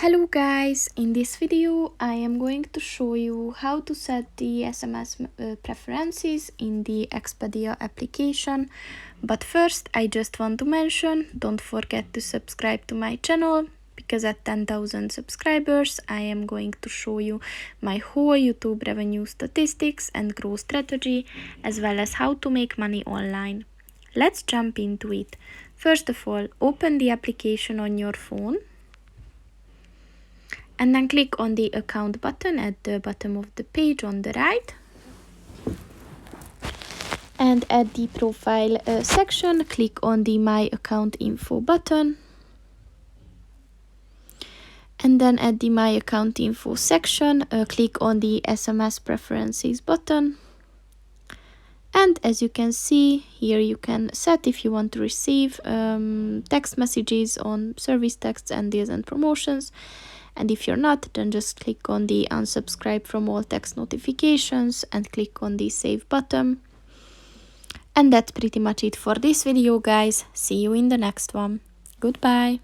Hello guys, in this video I am going to show you how to set the SMS preferences in the Expedia application. But first I just want to mention, don't forget to subscribe to my channel, because at 10,000 subscribers I am going to show you my whole YouTube revenue statistics and growth strategy, as well as how to make money online. Let's jump into it. First of all, open the application on your phone. And then click on the account button at the bottom of the page on the right. And at the profile section, click on the My Account Info button. And then at the My Account Info section, click on the SMS Preferences button. And as you can see, here you can set if you want to receive text messages on service texts and deals and promotions. And if you're not, then just click on the unsubscribe from all text notifications and click on the save button. And that's pretty much it for this video, guys. See you in the next one. Goodbye.